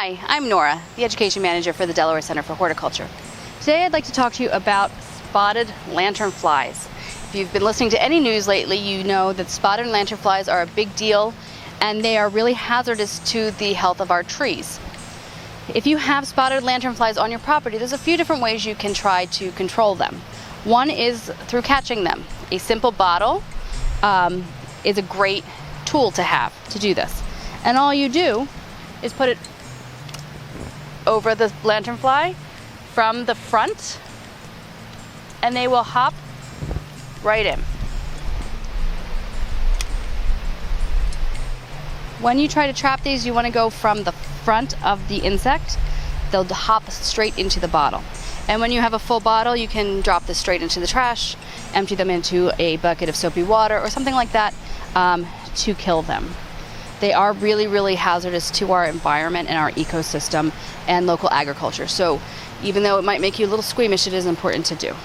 Hi, I'm Nora, the Education Manager for the Delaware Center for Horticulture. Today I'd like to talk to you about spotted lanternflies. If you've been listening to any news lately, you know that spotted lanternflies are a big deal and they are really hazardous to the health of our trees. If you have spotted lanternflies on your property, there's a few different ways you can try to control them. One is through catching them. A simple bottle is a great tool to have to do this. And all you do is put it over the lanternfly from the front and they will hop right in. When you try to trap these, you want to go from the front of the insect. They'll hop straight into the bottle. And when you have a full bottle, you can drop this straight into the trash, empty them into a bucket of soapy water or something like that to kill them. They are really, really hazardous to our environment and our ecosystem and local agriculture. So even though it might make you a little squeamish, it is important to do.